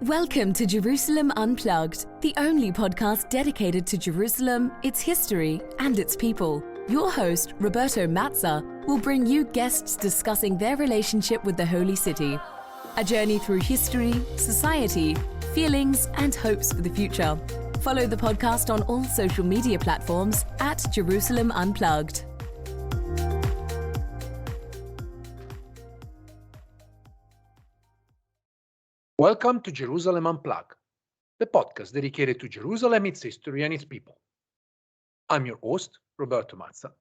Welcome to Jerusalem Unplugged, the only podcast dedicated to Jerusalem, its history, and its people. Your host, Roberto Mazza, will bring you guests discussing their relationship with the Holy City. A journey through history, society, feelings, and hopes for the future. Follow the podcast on all social media platforms at Jerusalem Unplugged. Welcome to Jerusalem Unplugged, the podcast dedicated to Jerusalem, its history, and its people. I'm your host, Roberto Mazza,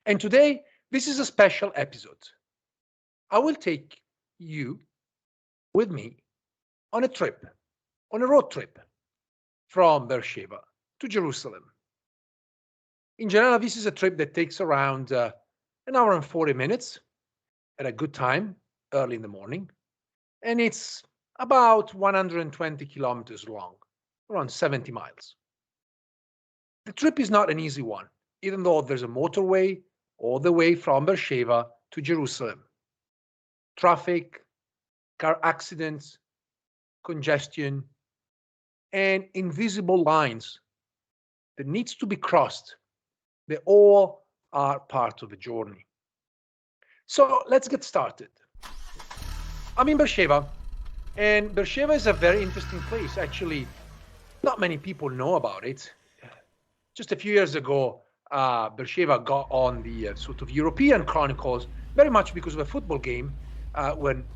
and today this is a special episode. I will take you with me on a road trip from Beersheva to Jerusalem. In general, this is a trip that takes around an hour and 40 minutes at a good time, early in the morning, and it's about 120 kilometers long, around 70 miles. The trip is not an easy one, even though there's a motorway all the way from Beersheva to Jerusalem. Traffic, car accidents, congestion, and invisible lines that needs to be crossed. They all are part of the journey. So let's get started. I'm in Beersheva. And Beersheva is a very interesting place. Actually, not many people know about it. Just a few years ago, Beersheva got on the sort of European chronicles, very much because of a football game when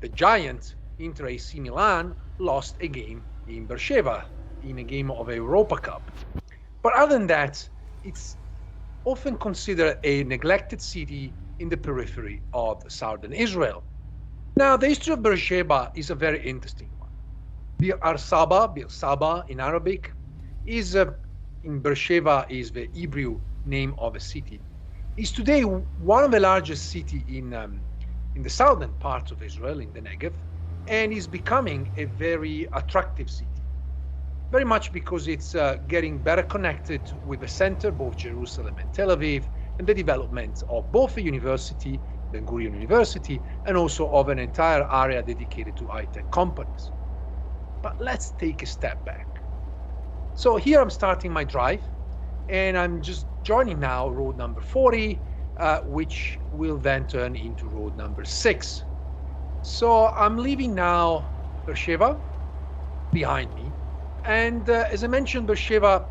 the giant Inter AC Milan lost a game in Beersheva, in a game of a Europa Cup. But other than that, it's often considered a neglected city in the periphery of southern Israel. Now, the history of Beersheba is a very interesting one. Beersheba in Arabic, in Beersheva is the Hebrew name of a city. Is today one of the largest cities in the southern parts of Israel, in the Negev, and is becoming a very attractive city. Very much because it's getting better connected with the center, both Jerusalem and Tel Aviv, and the development of both the university, Ben Gurion University, and also of an entire area dedicated to high-tech companies. But let's take a step back. So here I'm starting my drive, and I'm just joining now road number 40, which will then turn into road number 6. So I'm leaving now Beersheva behind me, and as I mentioned, Beersheva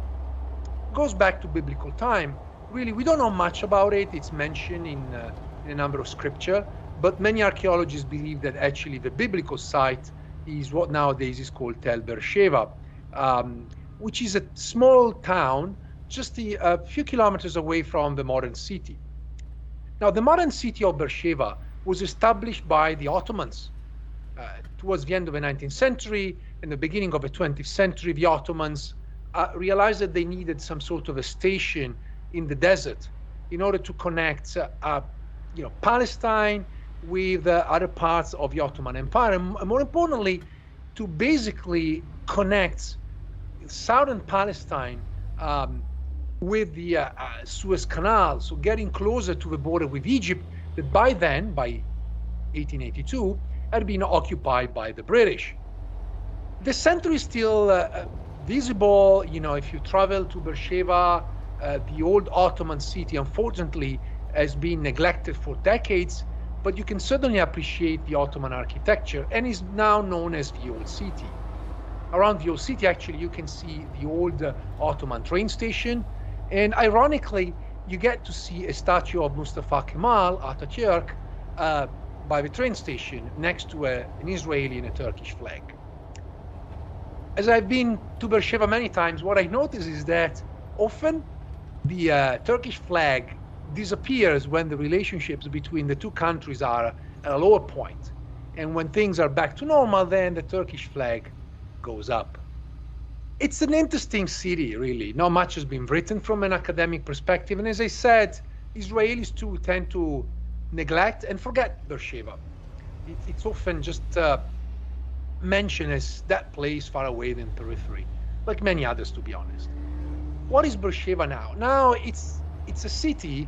goes back to biblical time. Really, we don't know much about it. It's mentioned in a number of scripture, but many archaeologists believe that actually the biblical site is what nowadays is called Tel Beersheva, which is a small town just a few kilometers away from the modern city. Now, the modern city of Beersheva was established by the Ottomans towards the end of the 19th century and the beginning of the 20th century. The Ottomans realized that they needed some sort of a station in the desert in order to connect Palestine with other parts of the Ottoman Empire, and more importantly, to basically connect southern Palestine with the Suez Canal, so getting closer to the border with Egypt, that by then, by 1882, had been occupied by the British. The center is still visible, if you travel to Beersheva. The old Ottoman city, unfortunately, has been neglected for decades, but you can certainly appreciate the Ottoman architecture and is now known as the Old City. Around the Old City, actually, you can see the old Ottoman train station, and ironically, you get to see a statue of Mustafa Kemal Atatürk by the train station next to an Israeli and a Turkish flag. As I've been to Beersheva many times, what I notice is that often the Turkish flag disappears when the relationships between the two countries are at a lower point. And when things are back to normal, then the Turkish flag goes up. It's an interesting city, really. Not much has been written from an academic perspective. And as I said, Israelis too tend to neglect and forget Beersheva. It's often just mentioned as that place far away in the periphery, like many others, to be honest. What is Beersheva now? Now it's a city,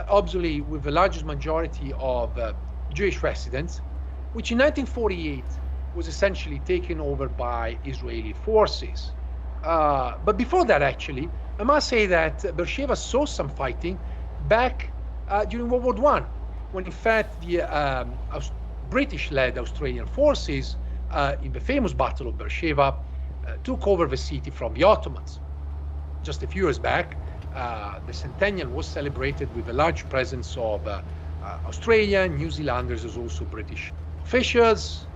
obviously, with the largest majority of Jewish residents, which in 1948 was essentially taken over by Israeli forces. But before that, actually, I must say that Beersheva saw some fighting back during World War I, when in fact the British-led Australian forces in the famous Battle of Beersheva took over the city from the Ottomans. Just a few years back, the centennial was celebrated with a large presence of Australian, New Zealanders, as also British officials,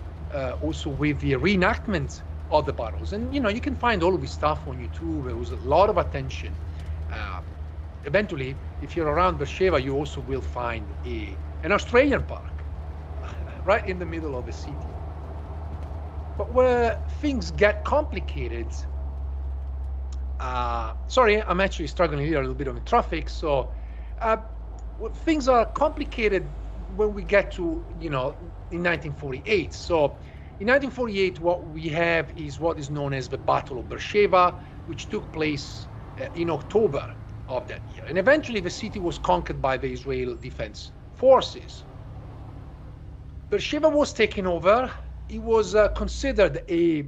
also with the reenactment of the battles. And you can find all of this stuff on YouTube. There was a lot of attention. Eventually, if you're around Beersheva, you also will find an Australian park right in the middle of the city. But where things get complicated, sorry, I'm actually struggling here a little bit on the traffic. So things are complicated when we get to, in 1948. So in 1948, what we have is what is known as the Battle of Beersheva, which took place in October of that year. And eventually the city was conquered by the Israel Defense Forces. Beersheva was taken over. It was considered a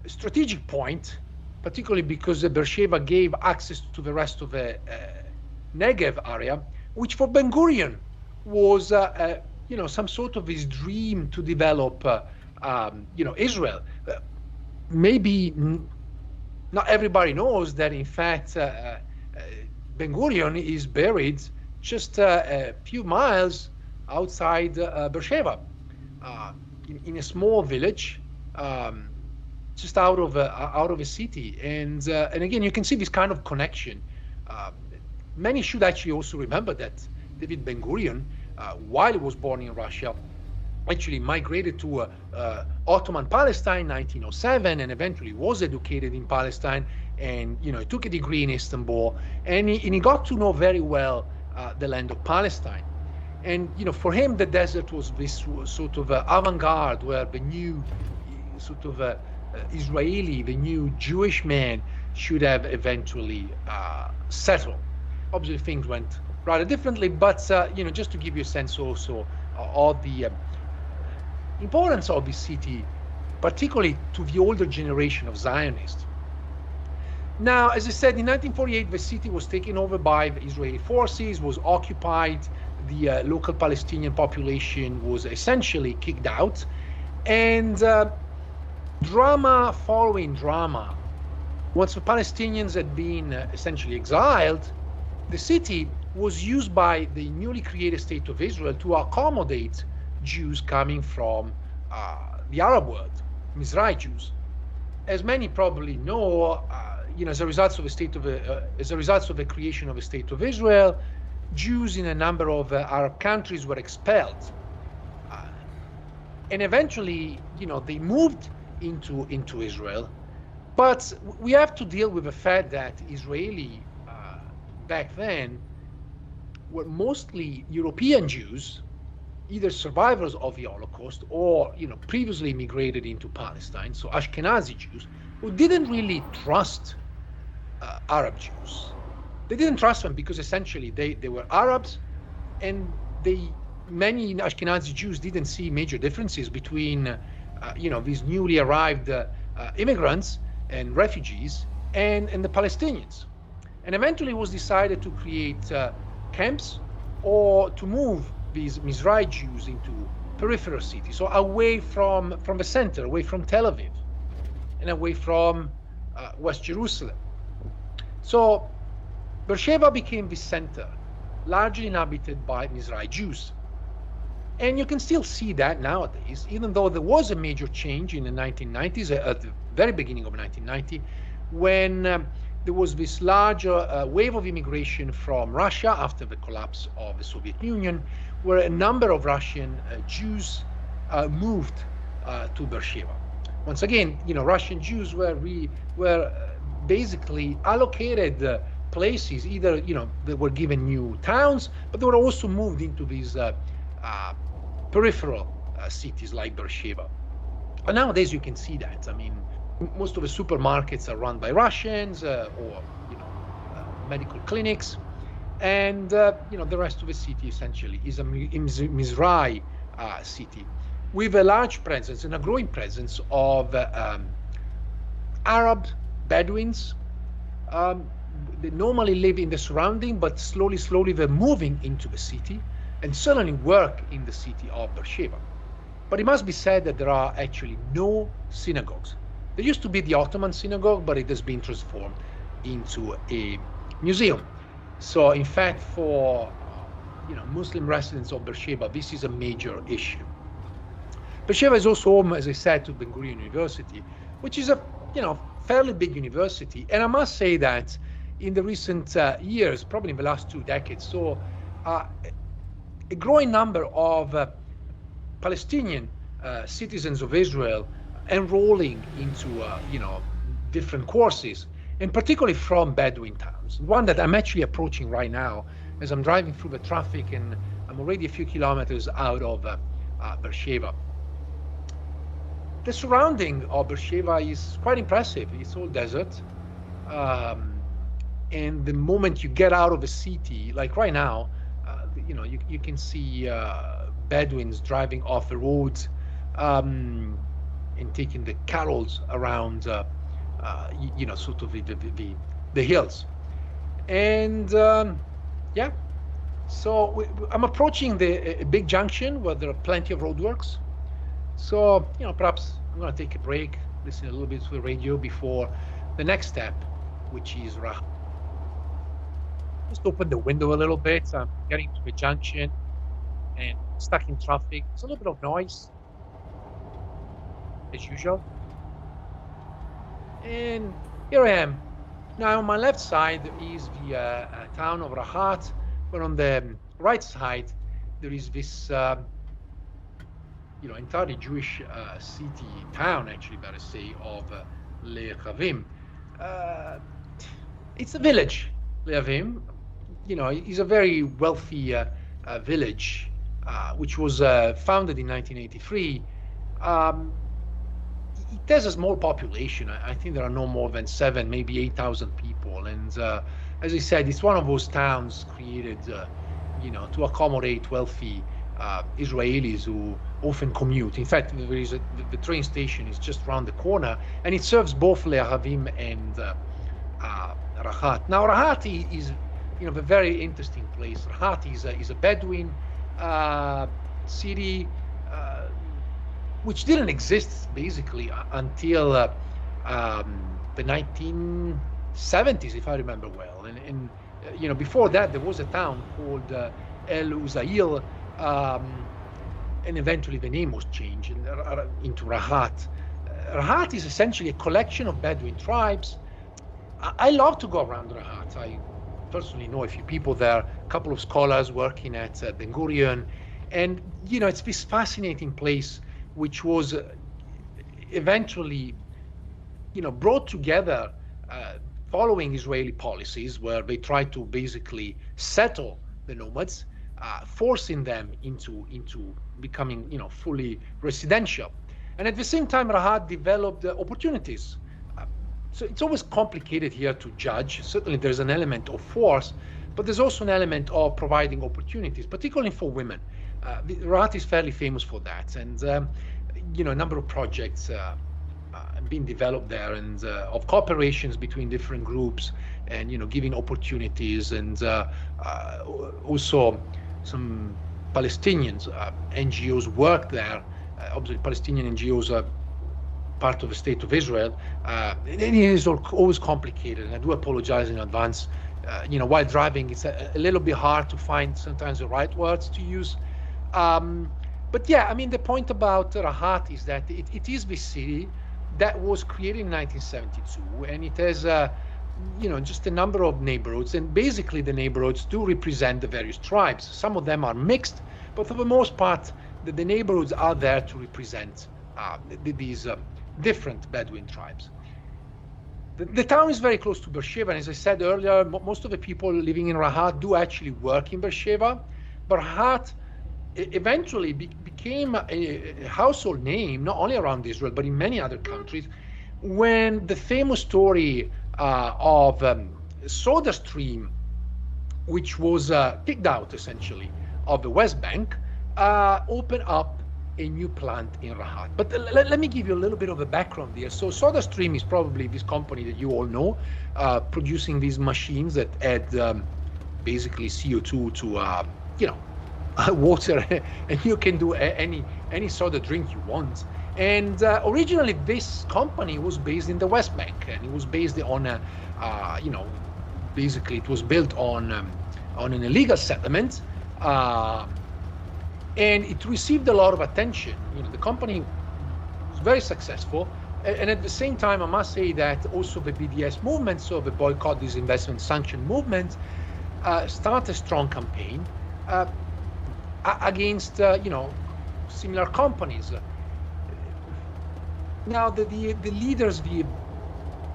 strategic point, particularly because Beersheva gave access to the rest of the Negev area, which for Ben Gurion was, some sort of his dream to develop, Israel. Maybe not everybody knows that, in fact, Ben Gurion is buried just a few miles outside Beersheva, in a small village, just out of a city. And again, you can see this kind of connection. Many should actually also remember that David Ben Gurion, while he was born in Russia, actually migrated to Ottoman Palestine in 1907, and eventually was educated in Palestine, and he took a degree in Istanbul, and he got to know very well the land of Palestine. And for him, the desert was this sort of avant-garde, where the new sort of Israeli, the new Jewish man should have eventually settled. Obviously, things went rather differently, but just to give you a sense also of the importance of this city, particularly to the older generation of Zionists. Now, as I said, in 1948, the city was taken over by the Israeli forces, was occupied. The local Palestinian population was essentially kicked out, and drama following drama. Once the Palestinians had been essentially exiled, the city was used by the newly created state of Israel to accommodate Jews coming from the Arab world, Mizrahi Jews. As many probably know, as a result of the creation of a state of Israel, Jews in a number of Arab countries were expelled, and eventually, they moved into Israel. But we have to deal with the fact that Israeli back then were mostly European Jews, either survivors of the Holocaust or previously immigrated into Palestine, so Ashkenazi Jews, who didn't really trust Arab Jews. They didn't trust them because essentially they were Arabs, and many Ashkenazi Jews didn't see major differences between these newly arrived immigrants and refugees and the Palestinians. And eventually it was decided to create camps, or to move these Mizrahi Jews into peripheral cities, so away from the center, away from Tel Aviv, and away from West Jerusalem. So Beersheva became the center, largely inhabited by Mizrahi Jews. And you can still see that nowadays, even though there was a major change in the 1990s, at the very beginning of 1990, when there was this large wave of immigration from Russia after the collapse of the Soviet Union, where a number of Russian Jews moved to Beersheva. Once again, Russian Jews were basically allocated places. Either they were given new towns, but they were also moved into these peripheral cities like Beersheva. And nowadays you can see that. I mean, most of the supermarkets are run by Russians, or medical clinics, and the rest of the city essentially is a Mizrahi city. with a large presence and a growing presence of Arab Bedouins. They normally live in the surrounding, but slowly they're moving into the city and certainly work in the city of Beersheva. But it must be said that there are actually no synagogues. There used to be the Ottoman synagogue, but it has been transformed into a museum. So in fact, for Muslim residents of Beersheva, this is a major issue. Beersheva is also home, as I said, to Ben Gurion University, which is a fairly big university. And I must say that in the recent years, probably in the last 2 decades, so a growing number of Palestinian citizens of Israel enrolling into different courses, and particularly from Bedouin towns. One that I'm actually approaching right now as I'm driving through the traffic, and I'm already a few kilometers out of Beersheva. The surrounding of Beersheva is quite impressive. It's all desert. And the moment you get out of the city, like right now, you can see Bedouins driving off the roads and taking the carols around, sort of the hills. And yeah, so I'm approaching a big junction where there are plenty of roadworks. So, perhaps I'm going to take a break, listen a little bit to the radio before the next step, which is Rahat. Just open the window a little bit. I'm getting to the junction and stuck in traffic. There's a little bit of noise, as usual. And here I am. Now, on my left side is the town of Rahat, but on the right side, there is this entirely Jewish city, town, actually, better say, of Lehavim. It's a village, Lehavim. It's a very wealthy village, which was founded in 1983. It has a small population. I think there are no more than 7, maybe 8,000 people. And as I said, it's one of those towns created, to accommodate wealthy Israelis who often commute. In fact, there is the train station is just around the corner, and it serves both Lehavim and Rahat. Now, Rahat is a very interesting place. Rahat is a Bedouin city which didn't exist basically until the 1970s, if I remember well. And before that, there was a town called El Uzail. And eventually the name was changed into Rahat. Rahat is essentially a collection of Bedouin tribes. I love to go around Rahat. I personally know a few people there, a couple of scholars working at Ben Gurion. And, it's this fascinating place which was eventually, brought together following Israeli policies where they tried to basically settle the nomads, forcing them into becoming, fully residential. And at the same time, Rahat developed opportunities. So it's always complicated here to judge. Certainly there's an element of force, but there's also an element of providing opportunities, particularly for women. Rahat is fairly famous for that. And, a number of projects being developed there, and of cooperations between different groups, and, giving opportunities, and also some Palestinians, NGOs work there. Obviously, Palestinian NGOs are part of the state of Israel. It is always complicated, and I do apologize in advance. While driving, it's a little bit hard to find sometimes the right words to use. But yeah, the point about Rahat is that it is this city that was created in 1972, and it has just a number of neighborhoods, and basically the neighborhoods do represent the various tribes. Some of them are mixed, but for the most part, the neighborhoods are there to represent these different Bedouin tribes. The town is very close to Beersheva, and as I said earlier, most of the people living in Rahat do actually work in Beersheva. But Rahat eventually became a household name, not only around Israel, but in many other countries, when the famous story of SodaStream, which was kicked out essentially of the West Bank, opened up a new plant in Rahat. But let me give you a little bit of a background here. So SodaStream is probably this company that you all know, producing these machines that add basically CO2 to water, and you can do any soda drink you want. And originally, this company was based in the West Bank, and it was based on basically it was built on an illegal settlement. And it received a lot of attention. The company was very successful. And at the same time, I must say that also the BDS movement, so the Boycott, Disinvestment, Sanction movement, started a strong campaign against, similar companies. Now, the leaders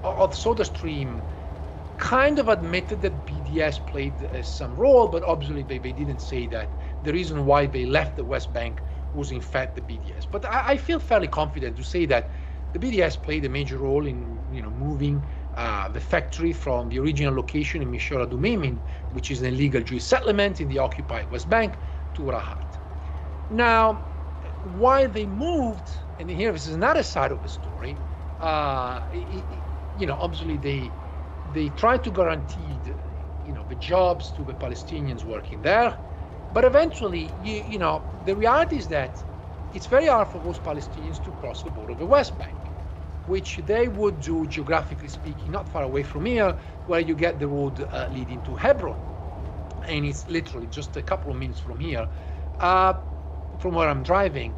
of SodaStream kind of admitted that BDS played some role, but obviously they didn't say that the reason why they left the West Bank was in fact the BDS. But I feel fairly confident to say that the BDS played a major role in moving the factory from the original location in Mishora Dumeimin, which is an illegal Jewish settlement in the occupied West Bank, to Rahat. Now, why they moved, and here this is another side of the story, obviously they tried to guarantee the jobs to the Palestinians working there. But eventually, the reality is that it's very hard for those Palestinians to cross the border of the West Bank, which they would do, geographically speaking, not far away from here, where you get the road leading to Hebron. And it's literally just a couple of minutes from here, from where I'm driving.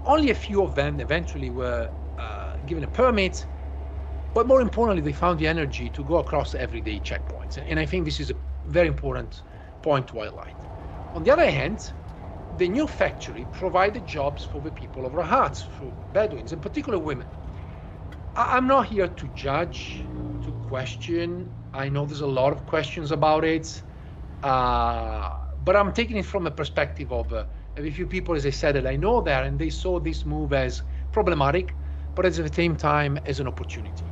Only a few of them eventually were given a permit, but more importantly, they found the energy to go across everyday checkpoints. And I think this is a very important point to highlight. On the other hand, the new factory provided jobs for the people of Rahat, for Bedouins, in particular women. I'm not here to judge, to question. I know there's a lot of questions about it, but I'm taking it from a perspective of a few people, as I said, that I know there, and they saw this move as problematic, but at the same time as an opportunity.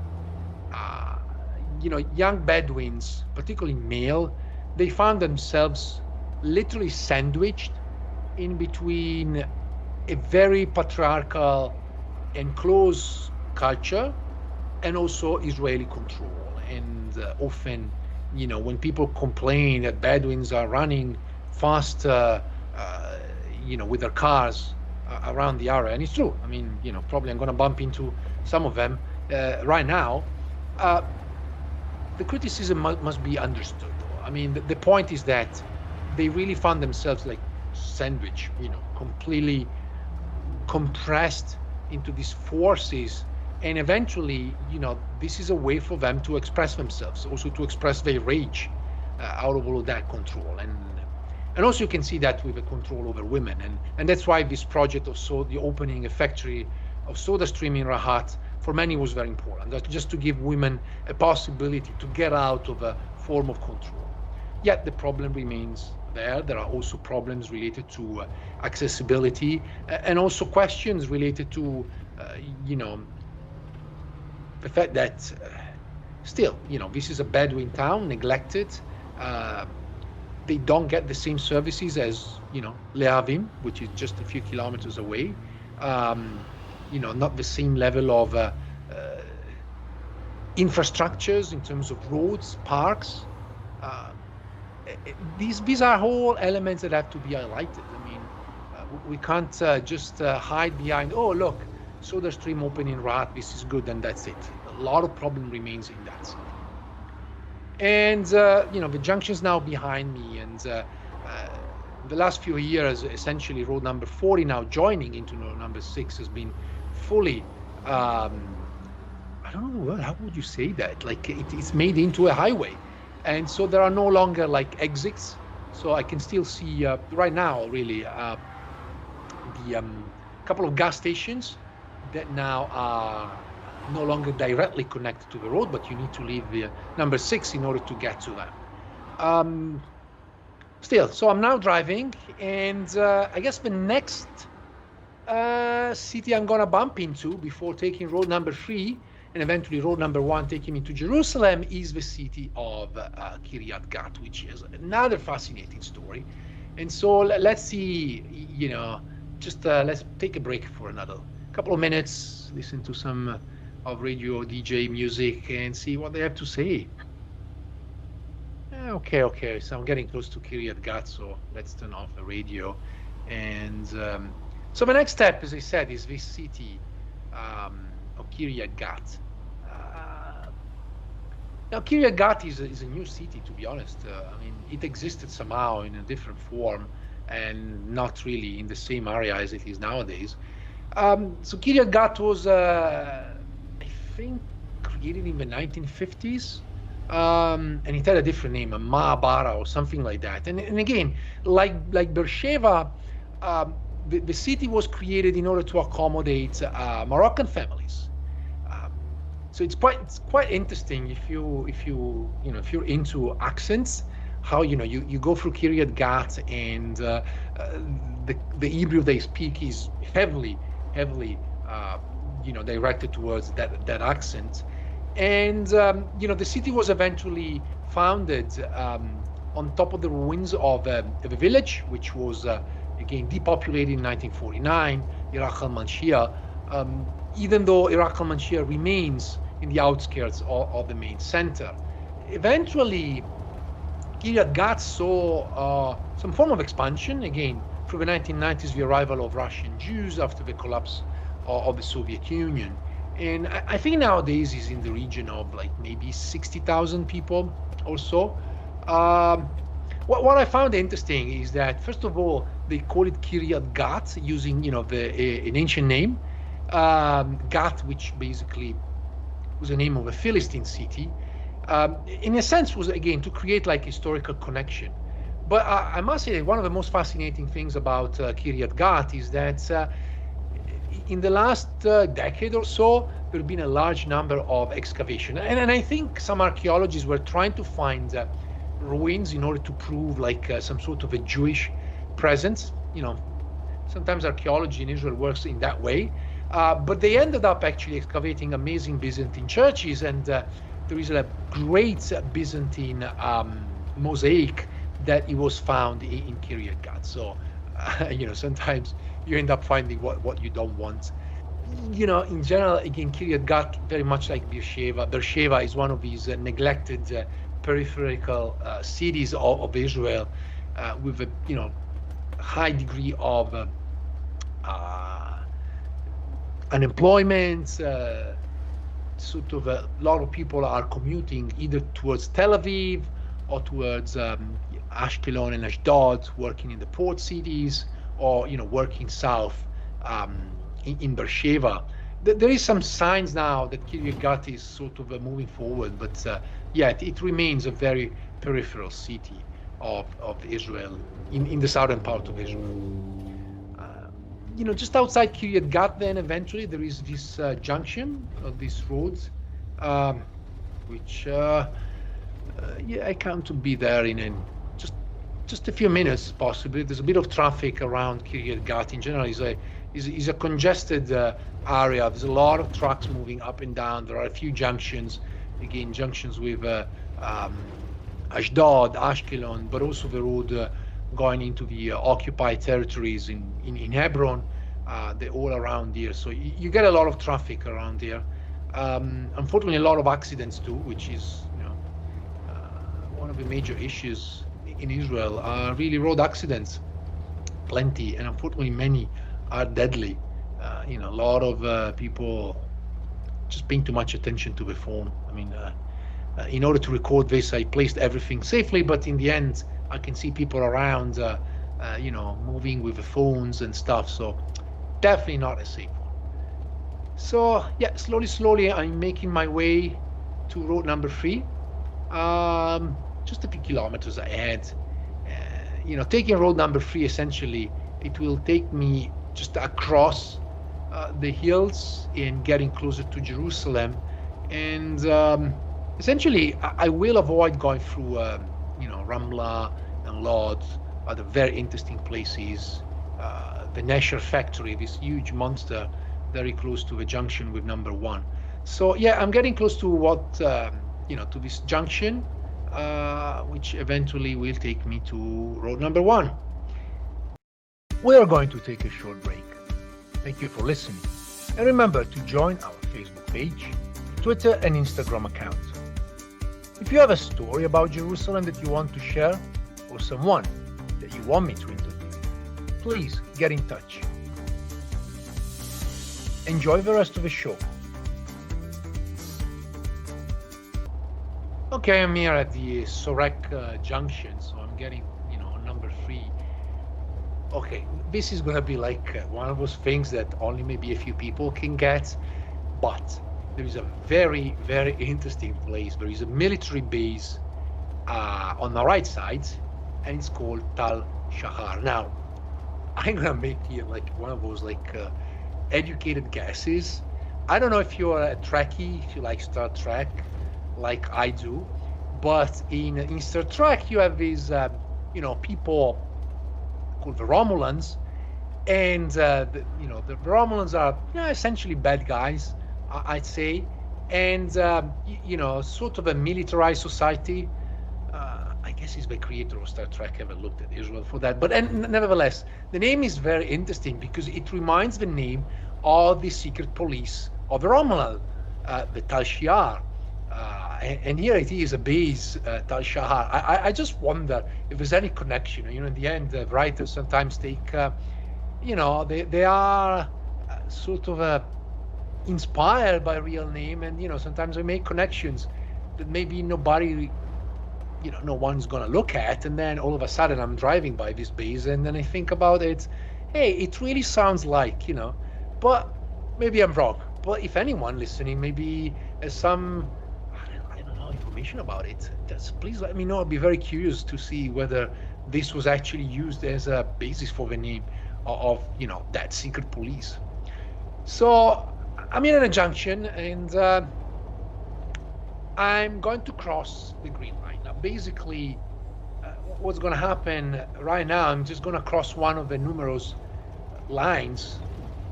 Young Bedouins, particularly male, they found themselves literally sandwiched in between a very patriarchal and close culture and also Israeli control. And often, when people complain that Bedouins are running fast, with their cars around the area, and it's true. I mean, probably I'm going to bump into some of them right now. The criticism must be understood. I mean, the point is that they really found themselves like sandwiched, completely compressed into these forces. And eventually, this is a way for them to express themselves, also to express their rage out of all of that control. And also you can see that with the control over women. And that's why this project of the opening a factory of SodaStream in Rahat, for many was very important. That's just to give women a possibility to get out of a form of control. Yet the problem remains there. There are also problems related to accessibility and also questions related to, the fact that still, this is a Bedouin town, neglected. They don't get the same services as, Lehavim, which is just a few kilometers away. Not the same level of infrastructures in terms of roads, parks. These are all elements that have to be highlighted. I mean, we can't just hide behind, oh, look, SodaStream open in Rahat, this is good, and that's it. A lot of problem remains in that. And, the junction's now behind me, and the last few years, essentially road number 40 now joining into road number 6 has been fully, I don't know, how would you say that? Like it's made into a highway. And so there are no longer like exits. So I can still see right now really the couple of gas stations that now are no longer directly connected to the road, but you need to leave the number 6 in order to get to them. Still, so I'm now driving, and I guess the next city I'm gonna bump into before taking road number 3 and eventually road number 1 taking me to Jerusalem is the city of Kiryat Gat, which is another fascinating story. And so let's see, just let's take a break for another couple of minutes, listen to some of radio DJ music and see what they have to say. Okay. So I'm getting close to Kiryat Gat, so let's turn off the radio. And so the next step, as I said, is this city of Kiryat Gat. Uh, Now, Kiryat Gat is a new city, to be honest. I mean, it existed somehow in a different form and not really in the same area as it is nowadays. So Kiryat Gat was, I think, created in the 1950s. And it had a different name, a Mahabara or something like that. And again, like Beersheva, the city was created in order to accommodate Moroccan families. Um, so it's quite interesting if you're into accents, how you go through Kiryat Gat and the Hebrew they speak is heavily directed towards that accent. And the city was eventually founded on top of the ruins of a village, which was again depopulated in 1949, Iraq al-Manshia. Even though Iraq al-Manshia remains in the outskirts of the main center, eventually Kiryat Gat saw some form of expansion again through the 1990s, the arrival of Russian Jews after the collapse of the Soviet Union. And I think nowadays is in the region of like maybe 60,000 people or so. What I found interesting is that, first of all, they call it Kiryat Gat using an ancient name, Gat, which basically was the name of a Philistine city. In a sense, was again to create like historical connection. But I must say that one of the most fascinating things about Kiryat Gat is that in the last decade or so, there have been a large number of excavations. And I think some archaeologists were trying to find ruins in order to prove like some sort of a Jewish presence. Sometimes archaeology in Israel works in that way. But they ended up actually excavating amazing Byzantine churches. And there is a great Byzantine mosaic that it was found in Kiryat Gat. So, sometimes you end up finding what you don't want. In general, again, Kiryat Gat, very much like Beersheva. Beersheva is one of these neglected peripheral cities of Israel with a high degree of unemployment. Sort of a lot of people are commuting either towards Tel Aviv or towards Ashkelon and Ashdod, working in the port cities, or working south in Beersheva. There is some signs now that Kiryat Gat is sort of moving forward, but it remains a very peripheral city of Israel, in the southern part of Israel. Just outside Kiryat Gat, then eventually there is this junction of these roads, which I count to be there in just a few minutes, possibly. There's a bit of traffic around Kiryat Gat. In general, is a congested area. There's a lot of trucks moving up and down. There are a few junctions, again, junctions with Ashdod, Ashkelon, but also the road going into the occupied territories in Hebron. They're all around here. So you get a lot of traffic around here. Unfortunately, a lot of accidents too, which is one of the major issues in Israel are really road accidents, plenty, and unfortunately many are deadly. A lot of people just paying too much attention to the phone. I mean, in order to record this, I placed everything safely, but in the end, I can see people around, moving with the phones and stuff. So definitely not a safe one. So yeah, slowly, I'm making my way to road number 3. Just a few kilometers ahead. Taking road number 3, essentially, it will take me just across the hills and getting closer to Jerusalem. And essentially, I will avoid going through, Ramla and Lod, other very interesting places. The Nesher factory, this huge monster, very close to the junction with number 1. So yeah, I'm getting close to to this junction, which eventually will take me to road number 1. We are going to take a short break. Thank you for listening. And remember to join our Facebook page, Twitter and Instagram account. If you have a story about Jerusalem that you want to share, or someone that you want me to interview, please get in touch. Enjoy the rest of the show. Okay, I'm here at the Sorek junction, so I'm getting, number 3. Okay, this is gonna be like one of those things that only maybe a few people can get, but there is a very, very interesting place. There is a military base on the right side, and it's called Tal Shahar. Now, I'm gonna make here like one of those educated guesses. I don't know if you're a Trekkie, if you like Star Trek, like I do, but in Star Trek you have these people called the Romulans, and the Romulans are essentially bad guys, I'd say, and sort of a militarized society. I guess it's the creator of Star Trek ever looked at Israel for that, but nevertheless, the name is very interesting because it reminds the name of the secret police of the Romulan, the Tal Shiar. And here it is, a base, Tal Shahar. I just wonder if there's any connection. In the end, writers sometimes take, they are sort of inspired by a real name, and sometimes they make connections that maybe nobody, no one's gonna look at, and then all of a sudden I'm driving by this base, and then I think about it. Hey, it really sounds like, but maybe I'm wrong. But if anyone listening maybe has some information about it, please let me know. I'd be very curious to see whether this was actually used as a basis for the name of that secret police. So I'm in a junction, and I'm going to cross the green line. Now basically what's going to happen right now, I'm just going to cross one of the numerous lines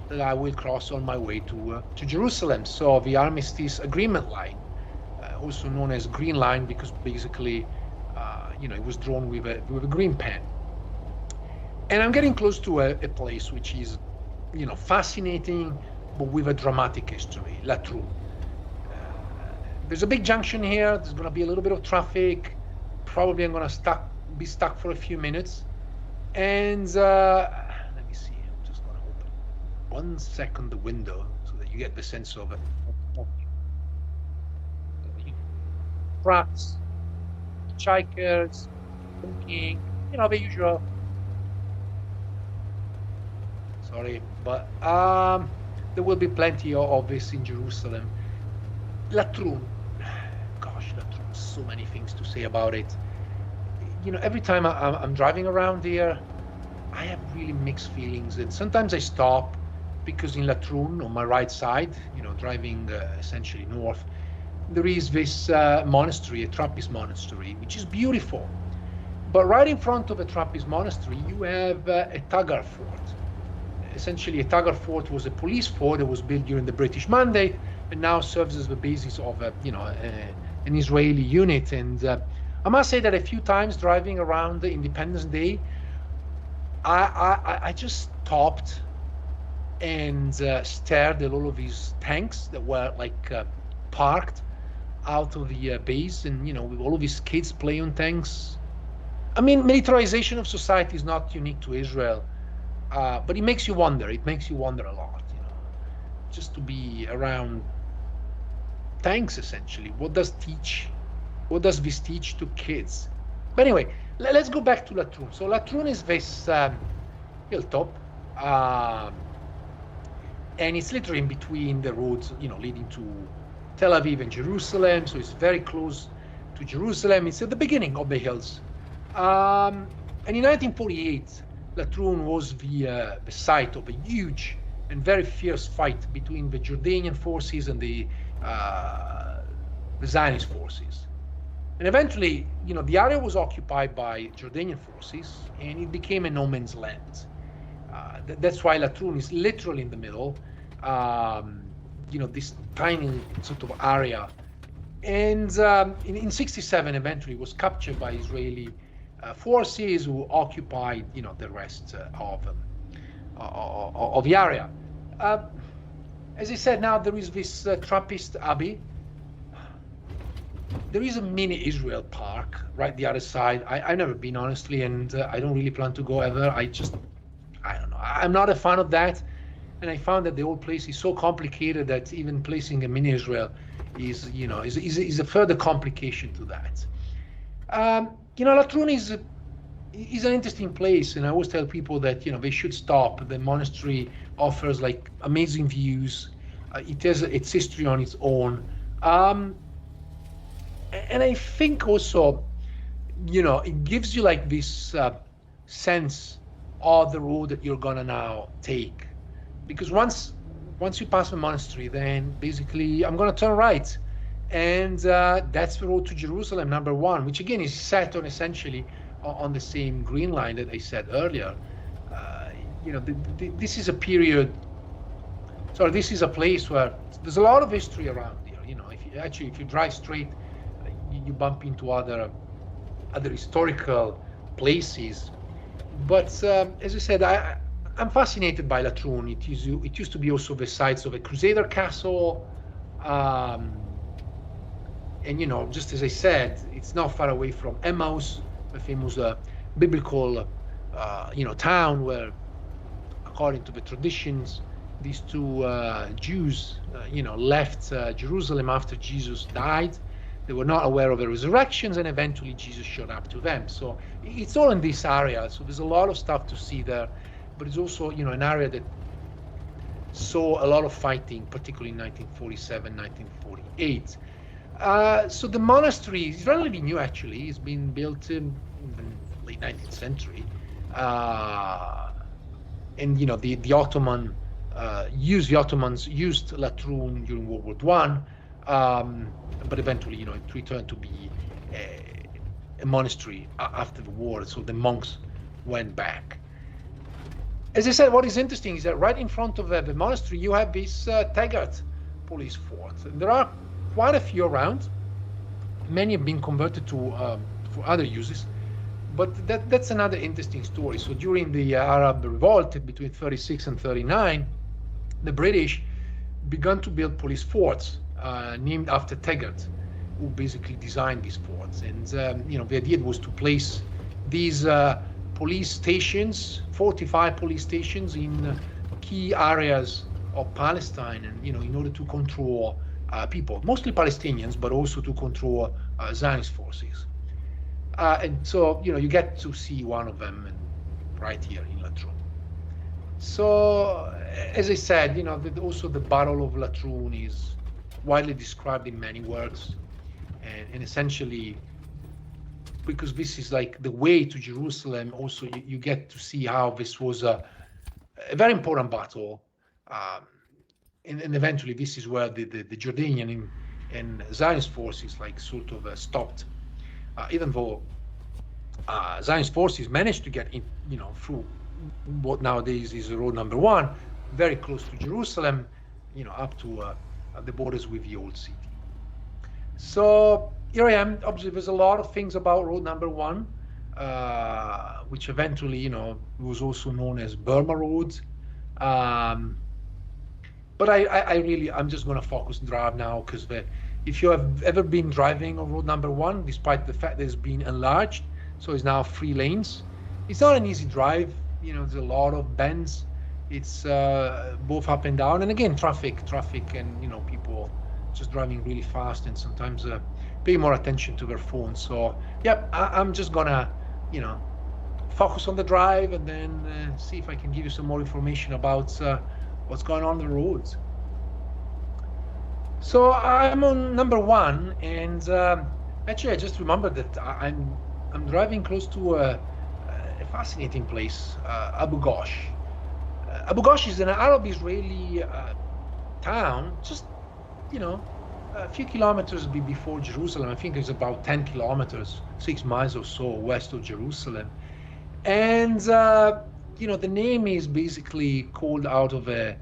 that I will cross on my way to Jerusalem. So the Armistice Agreement line, also known as Green Line, because basically, it was drawn with a green pen. And I'm getting close to a place which is, fascinating, but with a dramatic history, Latrun. There's a big junction here. There's going to be a little bit of traffic. Probably I'm going to be stuck for a few minutes. And let me see. I'm just going to open 1 second the window so that you get the sense of it. Trucks, hitchhikers, honking, the usual. Sorry, but there will be plenty of this in Jerusalem. Latrun, gosh, Latrun, so many things to say about it. Every time I'm driving around here, I have really mixed feelings, and sometimes I stop because in Latrun, on my right side, driving essentially north, there is this monastery, a Trappist monastery, which is beautiful. But right in front of a Trappist monastery, you have a Tagar fort. Essentially, a Tagar fort was a police fort that was built during the British Mandate, and now serves as the basis of an Israeli unit. And I must say that a few times driving around the Independence Day, I just stopped and stared at all of these tanks that were parked out of the base, and with all of these kids playing on tanks. I mean, militarization of society is not unique to Israel, but it makes you wonder. It makes you wonder a lot, just to be around tanks. Essentially, what does this teach to kids? But anyway, let's go back to Latrun. So Latrun is this hilltop, and it's literally in between the roads, leading to Tel Aviv and Jerusalem, so it's very close to Jerusalem. It's at the beginning of the hills. And in 1948, Latrun was the site of a huge and very fierce fight between the Jordanian forces and the Zionist forces. And eventually, the area was occupied by Jordanian forces, and it became a no man's land. That's why Latrun is literally in the middle. This tiny sort of area. And in 67, eventually was captured by Israeli forces who occupied, the rest of the area. Uh, as I said, now there is this Trappist abbey. There is a mini Israel park right the other side. I've never been, honestly, and I don't really plan to go ever. I don't know. I'm not a fan of that. And I found that the whole place is so complicated that even placing a mini Israel is a further complication to that. Latrun is an interesting place, and I always tell people that they should stop. The monastery offers like amazing views. It has its history on its own, and I think also, it gives you like this sense of the road that you're gonna now take, because once you pass the monastery, then basically I'm gonna turn right, and that's the road to Jerusalem, number one, which again is set on essentially on the same green line that I said earlier. This is a period. So this is a place where there's a lot of history around here. If you drive straight, you bump into other historical places. But as I said, I'm fascinated by Latrun. It used to be also the site of a Crusader castle, and just as I said, it's not far away from Emmaus, the famous biblical town where, according to the traditions, these two Jews left Jerusalem after Jesus died. They were not aware of the resurrections, and eventually Jesus showed up to them. So it's all in this area. So there's a lot of stuff to see there, but it's also an area that saw a lot of fighting, particularly in 1947, 1948. So the monastery is relatively new, actually. It's been built in the late 19th century, and the Ottomans used Latrun during World War I. But eventually, it returned to be a monastery after the war, so the monks went back. As I said, what is interesting is that right in front of the monastery, you have this Taggart police fort. And there are quite a few around. Many have been converted for other uses, but that's another interesting story. So during the Arab Revolt between 36 and 39, the British began to build police forts named after Taggart, who basically designed these forts. And the idea was to place these police stations, 45 police stations, in key areas of Palestine, and in order to control people, mostly Palestinians, but also to control Zionist forces. And so you get to see one of them right here in Latrun. So as I said, also the Battle of Latrun is widely described in many works, and essentially, because this is like the way to Jerusalem, also you get to see how this was a very important battle, and eventually this is where the Jordanian and Zionist forces sort of stopped, even though Zionist forces managed to get in, through what nowadays is road number 1, very close to Jerusalem, up to the borders with the old city. So here I am. Obviously, there's a lot of things about road number 1, which eventually, was also known as Burma Road. But I'm just going to focus drive now, because if you have ever been driving on road number 1, despite the fact that it's been enlarged, so it's now 3 lanes, it's not an easy drive. There's a lot of bends. It's both up and down, and again, traffic, and people just driving really fast, and sometimes pay more attention to their phones. So yeah, I'm just gonna focus on the drive, and then see if I can give you some more information about what's going on the roads. So I'm on number 1, and actually I just remembered that I'm driving close to a fascinating place, Abu Ghosh. Abu Ghosh is an Arab-Israeli town, just a few kilometers before Jerusalem. I think it's about 10 kilometers, 6 miles or so west of Jerusalem. And the name is basically called out of I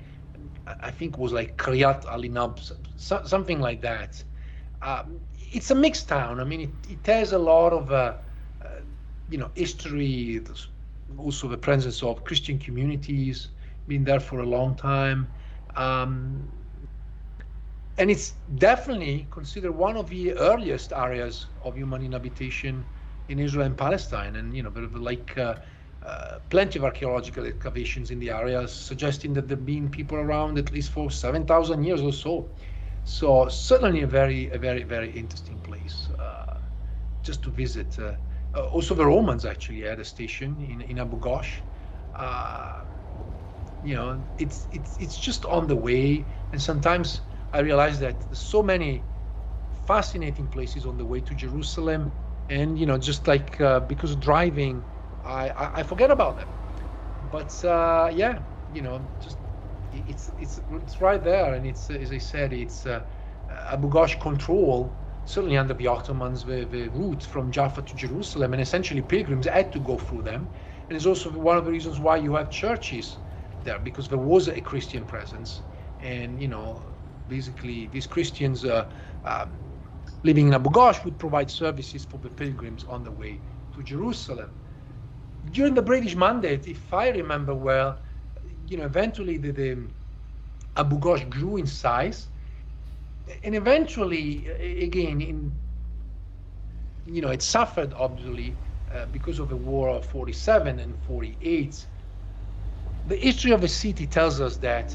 think it was like Kiryat Alinab, something like that. It's a mixed town. I mean, it has a lot of history. There's also the presence of Christian communities, been there for a long time. Um, and it's definitely considered one of the earliest areas of human inhabitation in Israel and Palestine. And there are plenty of archaeological excavations in the area suggesting that there have been people around at least for 7,000 years or so. So certainly a very, very interesting place just to visit. Also, the Romans actually had a station in Abu Ghosh. Uh, it's just on the way, and sometimes I realize that there's so many fascinating places on the way to Jerusalem, and just like because of driving, I forget about them. But just it's right there, and it's as I said, it's Abu Ghosh control certainly under the Ottomans the route from Jaffa to Jerusalem, and essentially pilgrims had to go through them. And it's also one of the reasons why you have churches there, because there was a Christian presence, and basically these Christians living in Abu Ghosh would provide services for the pilgrims on the way to Jerusalem. During the British Mandate, if I remember well, eventually the Abu Ghosh grew in size, and eventually, again, it suffered obviously because of the war of 47 and 48. The history of the city tells us that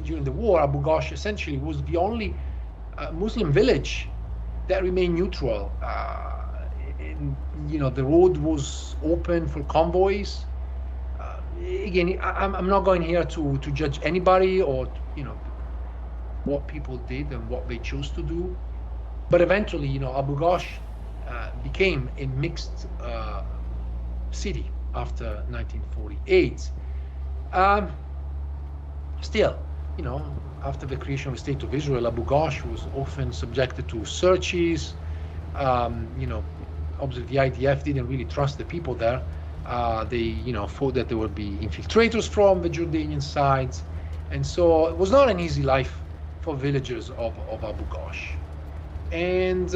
during the war, Abu Ghosh essentially was the only Muslim village that remained neutral. The road was open for convoys. Again, I'm not going here to judge anybody or what people did and what they chose to do, but eventually Abu Ghosh became a mixed city after 1948. Still, after the creation of the State of Israel, Abu Ghosh was often subjected to searches. Obviously the IDF didn't really trust the people there. They, thought that there would be infiltrators from the Jordanian side, and so it was not an easy life for villagers of Abu Ghosh. And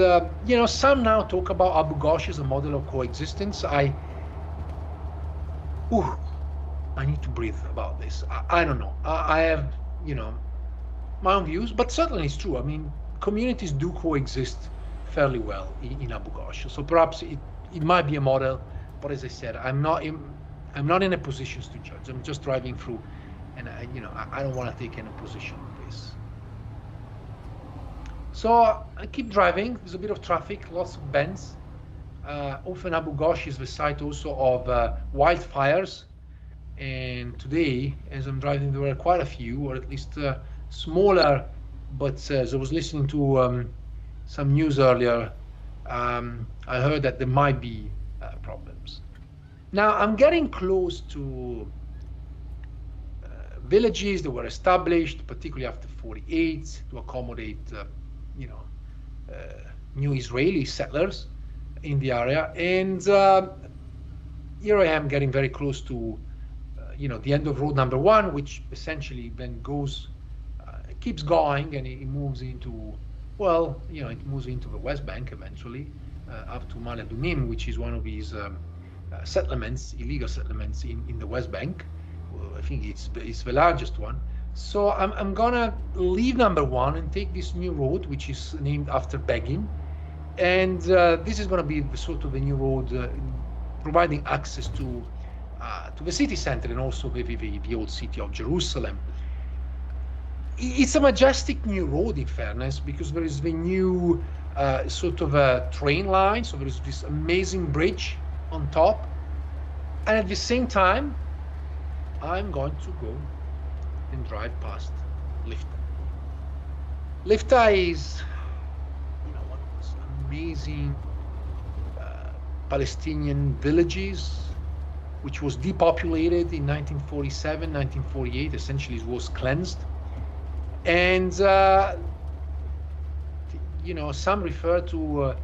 some now talk about Abu Ghosh as a model of coexistence. I need to breathe about this. I don't know. I have, my own views, but certainly it's true. I mean, communities do coexist fairly well in Abu Ghosh. So perhaps it might be a model, but as I said, I'm not in a position to judge. I'm just driving through, and I don't want to take any position on this. So I keep driving. There's a bit of traffic, lots of bends. Often Abu Ghosh is the site also of wildfires. And today, as I'm driving, there were quite a few, or at least smaller. But as I was listening to some news earlier, I heard that there might be problems. Now, I'm getting close to villages that were established, particularly after 48, to accommodate, new Israeli settlers in the area. And here I am getting very close to the end of road number 1, which essentially then goes, keeps going, and it moves into, it moves into the West Bank eventually, up to Ma'ale Adumim, which is one of these settlements, illegal settlements in the West Bank. Well, I think it's the largest one. So I'm gonna leave number 1 and take this new road, which is named after Begin, and this is gonna be the sort of a new road providing access to the city center and also the old city of Jerusalem. It's a majestic new road, in fairness, because there is the new sort of a train line, so there is this amazing bridge on top, and at the same time, I'm going to go and drive past Lifta. Lifta is, one of those amazing Palestinian villages, which was depopulated in 1947, 1948. Essentially, it was cleansed. And, some refer to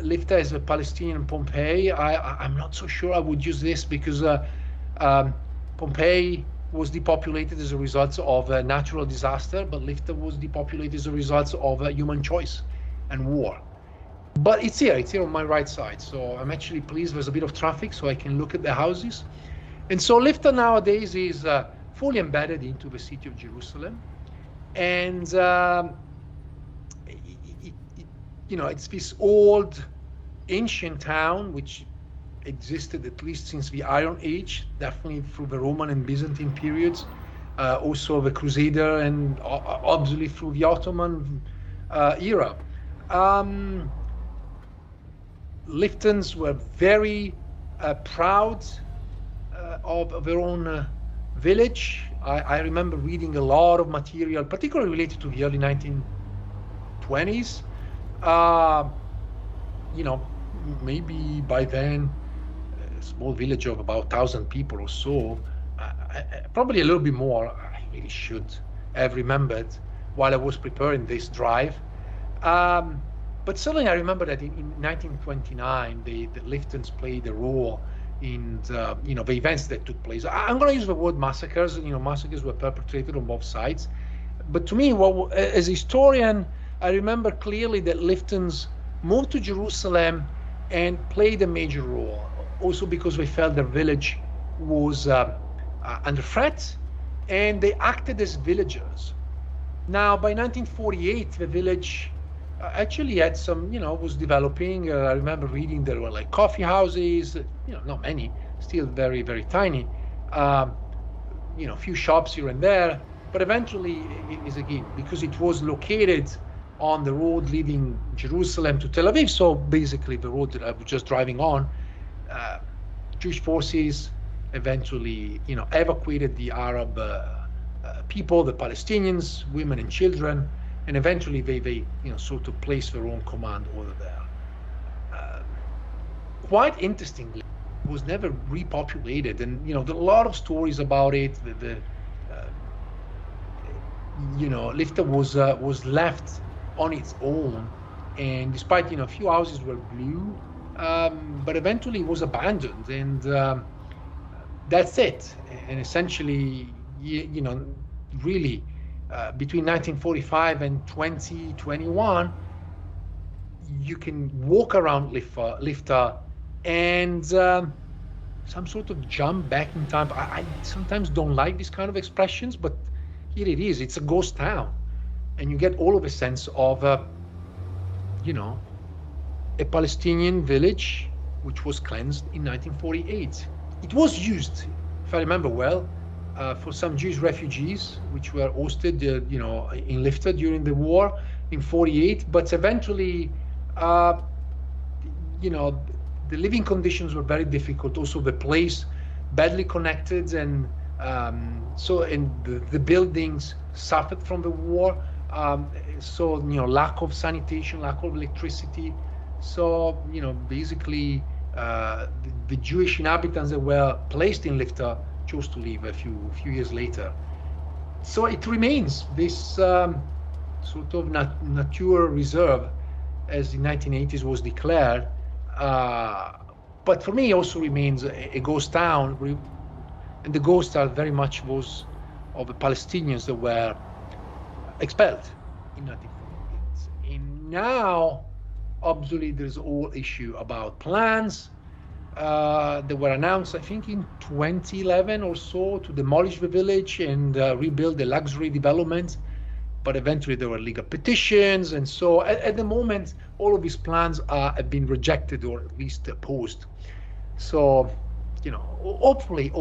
Lifta as a Palestinian Pompeii. I'm not so sure I would use this, because Pompeii was depopulated as a result of a natural disaster, but Lifta was depopulated as a result of human choice and war. But it's here on my right side. So I'm actually pleased there's a bit of traffic so I can look at the houses. And so Lifta nowadays is fully embedded into the city of Jerusalem. And it's this old ancient town which existed at least since the Iron Age, definitely through the Roman and Byzantine periods, also the Crusader, and obviously through the Ottoman era. Liftons were very proud of their own village. I remember reading a lot of material, particularly related to the early 1920s. Maybe by then, a small village of about 1,000 people or so, probably a little bit more. I really should have remembered while I was preparing this drive. But certainly I remember that in 1929, the Liftons played a role in the events that took place. I'm going to use the word massacres. Massacres were perpetrated on both sides. But to me, as a historian, I remember clearly that Liftons moved to Jerusalem and played a major role, also because they felt their village was under threat, and they acted as villagers. Now, by 1948, the village actually had some, was developing. I remember reading there were like coffee houses, not many, still very, very tiny, few shops here and there. But eventually, it is again, because it was located on the road leading Jerusalem to Tel Aviv, so basically the road that I was just driving on, Jewish forces eventually, evacuated the Arab people, the Palestinians, women and children, and eventually they sort of placed their own command order there. Quite interestingly, it was never repopulated, and there are a lot of stories about it. Lifta was left on its own, and despite a few houses were blue, but eventually it was abandoned, and that's it. And essentially, really, between 1945 and 2021, you can walk around Lifta and some sort of jump back in time. I sometimes don't like these kind of expressions, but here it is. It's a ghost town, and you get all of a sense of, a Palestinian village which was cleansed in 1948. It was used, if I remember well, for some Jewish refugees which were hosted, in Lifta during the war in 48. But eventually, the living conditions were very difficult. Also, the place badly connected, and the buildings suffered from the war. Lack of sanitation, lack of electricity. So, basically, the Jewish inhabitants that were placed in Lifta chose to leave a few years later. So it remains this sort of nature reserve, as the 1980s was declared. But for me, it also remains a ghost town, and the ghosts are very much those of the Palestinians that were expelled in 1948. And now, obviously, there's a whole issue about plans that were announced, I think, in 2011 or so, to demolish the village and rebuild the luxury development. But eventually there were legal petitions, and so at the moment, all of these plans have been rejected, or at least opposed. So, hopefully,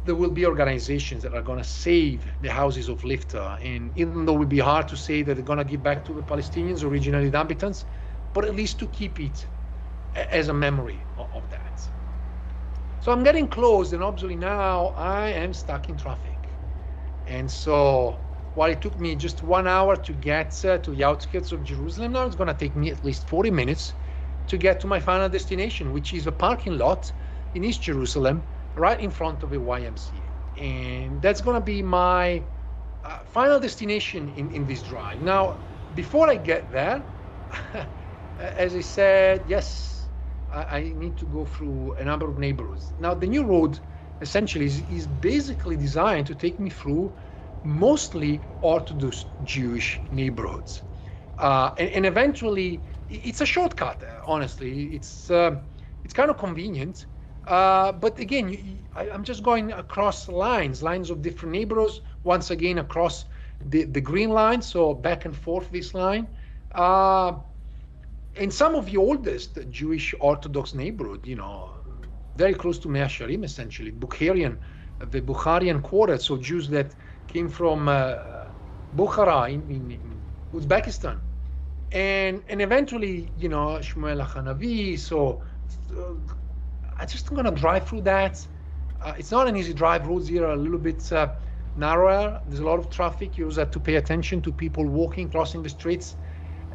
there will be organizations that are going to save the houses of Lifta. And even though it would be hard to say that they're going to give back to the Palestinians, original inhabitants, but at least to keep it as a memory of that. So I'm getting close, and obviously now I am stuck in traffic. And so while it took me just 1 hour to get to the outskirts of Jerusalem, now it's going to take me at least 40 minutes to get to my final destination, which is a parking lot in East Jerusalem, right in front of a YMCA. And that's going to be my final destination in this drive. Now, before I get there, as I said, yes, I need to go through a number of neighborhoods. Now, the new road essentially is basically designed to take me through mostly Orthodox Jewish neighborhoods. And eventually, it's a shortcut, honestly. It's kind of convenient. But again, I'm just going across lines of different neighborhoods, once again across the green line, so back and forth this line. Uh, in some of the oldest Jewish Orthodox neighborhood, very close to Mea Shearim, essentially, the Bukharian quarter, so Jews that came from Bukhara in Uzbekistan. And eventually, Shmuel Hanavi. So I'm just going to drive through that. It's not an easy drive. Roads here are a little bit narrower. There's a lot of traffic. You also have to pay attention to people walking, crossing the streets.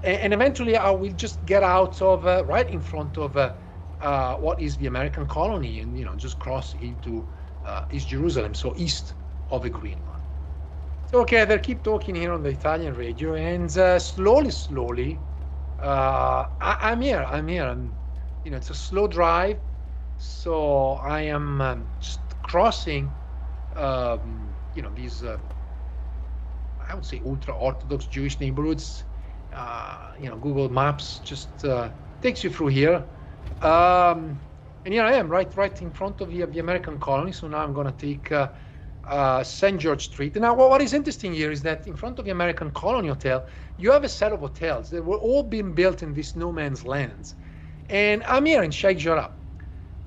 And eventually, I will just get out of right in front of what is the American colony, and just cross into East Jerusalem, so east of the Green Line. So okay, they keep talking here on the Italian radio, and slowly, I'm here. It's a slow drive, so I am just crossing, these I would say ultra-Orthodox Jewish neighborhoods. Google Maps just takes you through here. And here I am, right in front of the American colony. So now I'm going to take St. George Street. And now what is interesting here is that in front of the American Colony Hotel, you have a set of hotels that were all being built in this no man's lands. And I'm here in Sheikh Jarrah.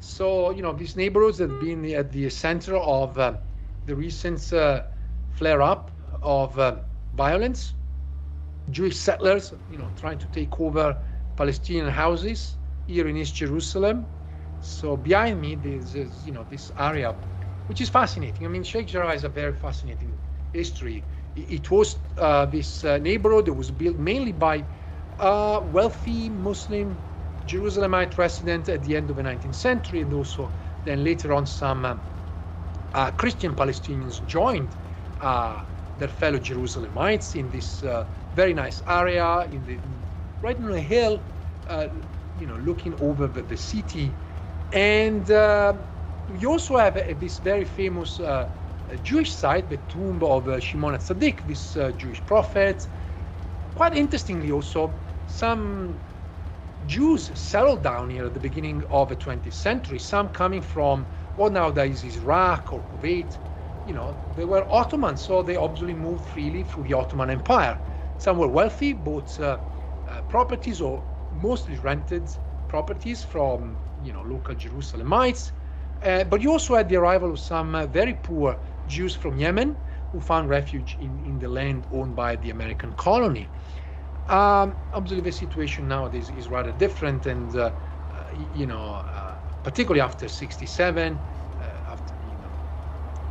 So, these neighborhoods that have been at the center of the recent flare-up of violence. Jewish settlers, trying to take over Palestinian houses here in East Jerusalem. So behind me, there's this area, which is fascinating. I mean, Sheikh Jarrah is a very fascinating history. It was this neighborhood that was built mainly by wealthy Muslim Jerusalemite residents at the end of the 19th century, and also then later on some Christian Palestinians joined their fellow Jerusalemites in this very nice area right on a hill, looking over the city. And you also have this very famous Jewish site, the tomb of Shimon HaTzadik, this Jewish prophet. Quite interestingly also, some Jews settled down here at the beginning of the 20th century, some coming from what nowadays is Iraq or Kuwait. They were Ottomans, so they obviously moved freely through the Ottoman Empire. Some were wealthy, bought properties or mostly rented properties from, local Jerusalemites. But you also had the arrival of some very poor Jews from Yemen who found refuge in the land owned by the American colony. Obviously, the situation nowadays is rather different, and particularly after '67, after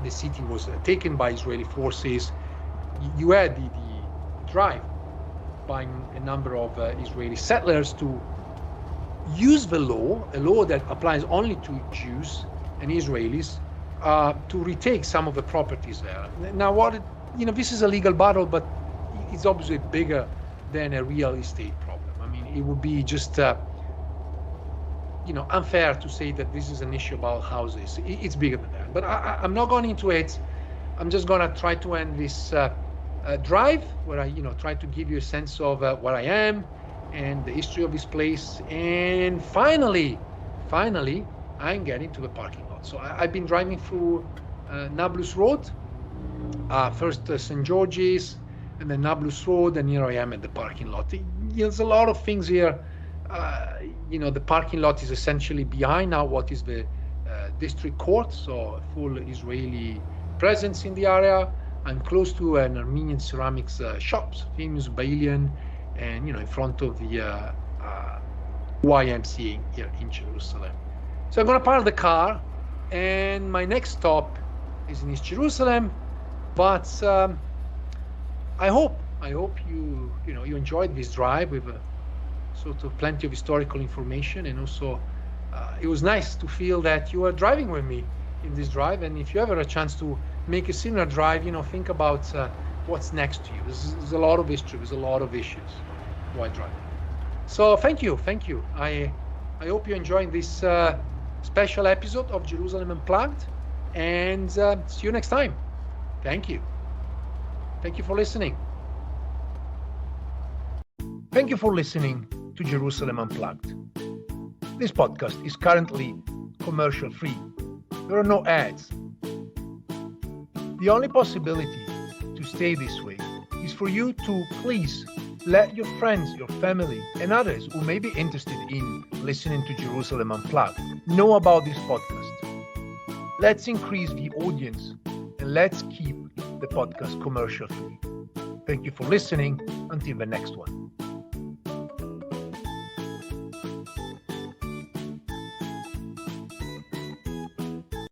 the city was taken by Israeli forces, you had the drive by a number of Israeli settlers to use a law that applies only to Jews and Israelis, to retake some of the properties there. Now, this is a legal battle, but it's obviously bigger than a real estate problem. I mean, it would be just unfair to say that this is an issue about houses. It's bigger than that. But I'm not going into it. I'm just going to try to end this drive where I try to give you a sense of where I am and the history of this place. And finally, I'm getting to the parking lot. So I've been driving through Nablus Road, first St. George's, and then Nablus Road, and here I am at the parking lot. There's a lot of things here. The parking lot is essentially behind now what is the district court, so full Israeli presence in the area. I'm close to an Armenian ceramics shops, famous Bailian, and in front of the YMCA here in Jerusalem. So I'm going to park the car, and my next stop is in East Jerusalem. But I hope you enjoyed this drive with sort of plenty of historical information, and also it was nice to feel that you are driving with me in this drive. And if you ever have a chance to make a similar drive, think about what's next to you. There's a lot of history, there's a lot of issues while driving. So thank you. I hope you're enjoying this special episode of Jerusalem Unplugged, and see you next time. Thank you for listening. Thank you for listening to Jerusalem Unplugged. This podcast is currently commercial free. There are no ads. The only possibility to stay this way is for you to please let your friends, your family, and others who may be interested in listening to Jerusalem Unplugged know about this podcast. Let's increase the audience and let's keep the podcast commercial free. Thank you for listening. Until the next one.